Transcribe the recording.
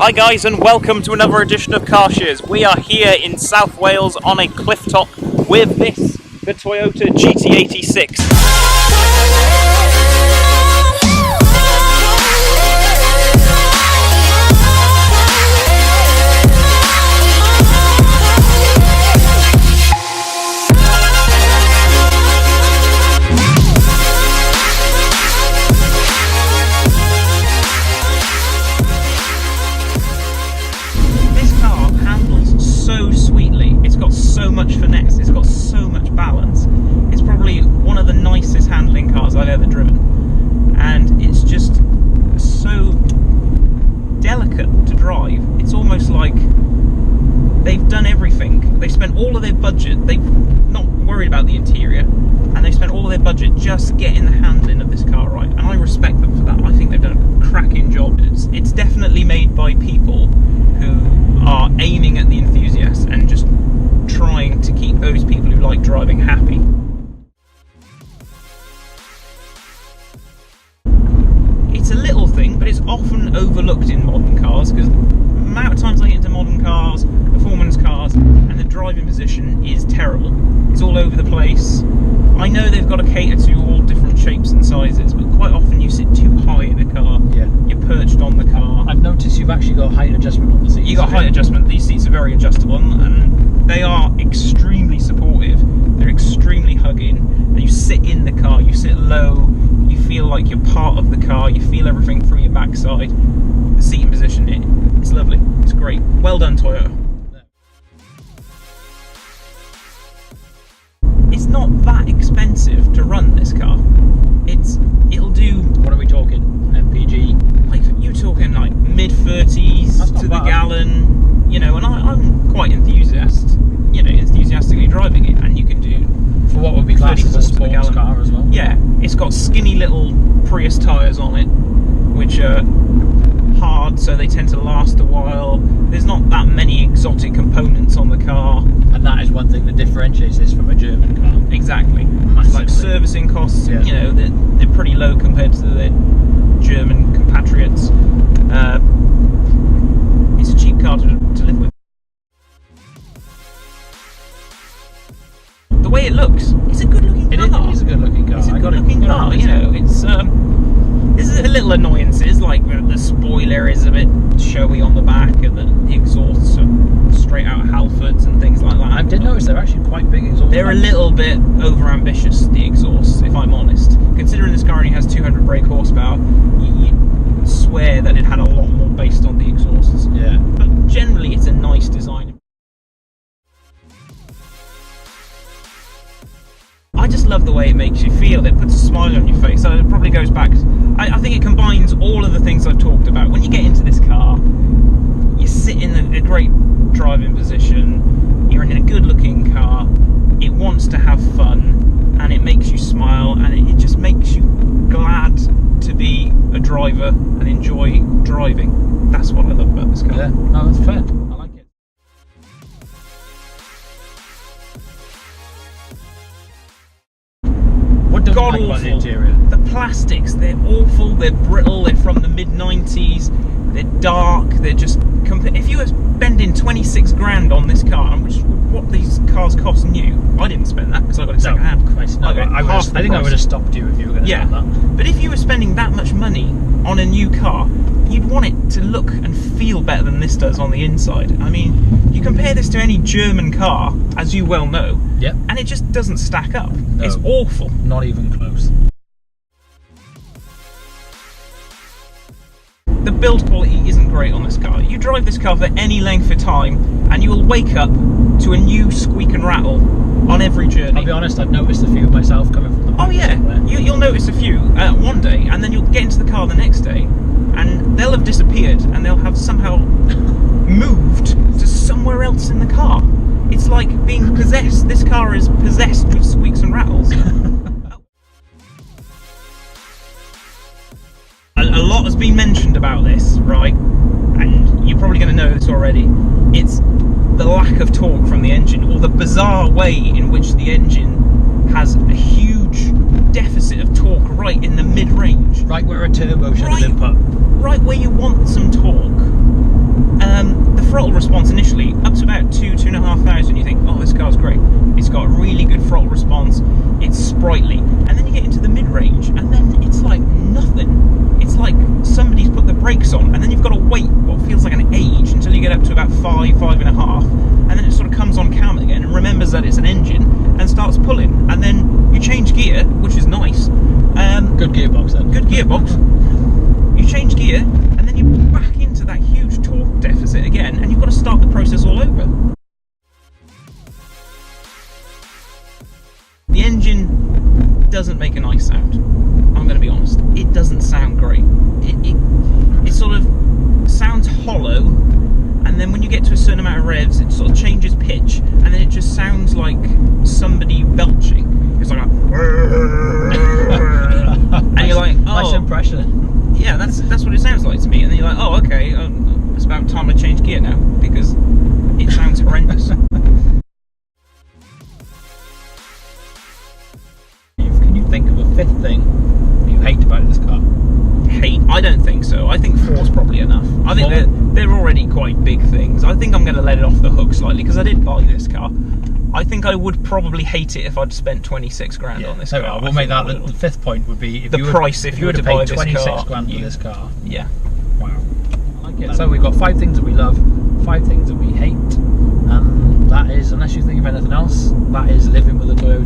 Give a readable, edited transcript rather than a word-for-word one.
Hi guys, and welcome to another edition of CarShizz. We are here in South Wales on a cliff top with the Toyota GT86. So much finesse, it's got so much balance. It's probably one of the nicest handling cars I've ever driven, and it's just so delicate to drive. It's almost like they've done everything. They spent all of their budget, they've not worried about the interior, and they spent all of their budget just getting the handling of this car right, and I respect them for that. I think they've done a cracking job. It's definitely made by people who are aiming at the enthusiasts and just trying to keep those people who like driving happy. It's a little thing, but it's often overlooked in modern cars, because the amount of times I get into modern cars, performance cars, and the driving position is terrible. It's all over the place. I know they've got to cater to all different shapes and sizes, but quite often you sit too high in a car. Yeah. You're perched on the car. I've noticed you've actually got height adjustment on the seats. You've got height adjustment. These seats are very adjustable, and they are extremely supportive. They're extremely hugging, and you sit in the car, you sit low, you feel like you're part of the car, you feel everything through your backside. The seating position, it's lovely, it's great. Well done, Toyota. It's not that expensive to run this car. It'll do... What are we talking? MPG? Like, you're talking like mid-30s to the gallon, you know, and I'm quite enthusiastically driving it, and you can do... For what would be classed as a sports car as well? Yeah, it's got skinny little Prius tyres on it, which are hard, so they tend to last a while. There's not that many exotic components on the car. And that is one thing that differentiates this from a German car. Exactly. Massively. Like servicing costs, yeah. You know, they're pretty low compared to their German compatriots. It's a cheap car to live with. The way it looks, it's a good looking car. It is a good looking car. It's a good looking car, you know. It's there's a little annoyances, like the spoiler is a bit showy on the back, and the exhausts are straight out of Halfords and things like that. I did notice they're actually quite big exhausts. They're a little bit over ambitious, the exhausts, if I'm honest. Considering this car only has 200 brake horsepower, you swear that it had a lot more based on the exhausts. Yeah. But generally it's a nice design. I just love the way it makes you feel. It puts a smile on your face. So it probably goes back. I think it combines all of the things I've talked about. When you get into this car, you sit in a great driving position. You're in a good-looking car. It wants to have fun, and it makes you smile, and it just makes you glad to be a driver and enjoy driving. That's what I love about this car. Yeah, no, that's fair. I like it. God awful. About the interior? The plastics, they're awful, they're brittle, they're from the mid-90s, they're dark, they're just... If you were spending 26 grand on this car, which is what these cars cost new, I didn't spend that because I got it second hand. I think I would have stopped you if you were going to spend that. But if you were spending that much money on a new car, you'd want it to look and feel better than this does on the inside. I mean, you compare this to any German car, as you well know, yep, and it just doesn't stack up. No, it's awful. Not even close. The build quality isn't great on this car. You drive this car for any length of time, and you will wake up to a new squeak and rattle on every journey. I'll be honest, I've noticed a few myself coming from the back. Oh yeah, you'll notice a few one day, and then you'll get into the car the next day, and they'll have disappeared, and they'll have somehow moved to somewhere else in the car. It's like being possessed. This car is possessed with squeaks and rattles. A lot has been mentioned about this, right? And you're probably going to know this already. It's the lack of torque from the engine, or the bizarre way in which the engine has a huge deficit of torque right in the mid-range. Right where a turbo should have been put. Right where you want some torque. The throttle response initially, up to about 2,500, you think, oh, this car's great. It's got a really good throttle response, it's sprightly. And then you get into the mid-range, and then it's like nothing. It's like somebody's put the brakes on, and then you've got to wait what feels like an age until you get up to about 5.5, and then it sort of comes on cam again and remembers that it's an engine and starts pulling. And then you change gear, which is nice. Good gearbox then. Good gearbox. You change gear, and then you're back into that huge torque deficit again, and you've got to start the process all over. The engine doesn't make a nice sound. I'm going to be honest. It doesn't sound great. It sort of sounds hollow, and then when you get to a certain amount of revs, it sort of changes pitch, and then it just sounds like somebody belching. It's like a and you're like, oh, nice impression. Yeah, that's what it sounds like to me. And then you're like, oh, okay, it's about time I change gear now, because it sounds horrendous. Can you think of a fifth thing you hate about this car? Hate? I don't think so. I think 4's probably enough. I think they're already quite big things. I think I'm going to let it off the hook slightly, because I did buy this car. I think I would probably hate it if I'd spent 26 grand on this car. We'll make that the fifth point would be if you were to buy 26 grand for this car. Yeah. Wow. So we've got 5 things that we love, 5 things that we hate, and that is, unless you think of anything else, that is living with a Toyota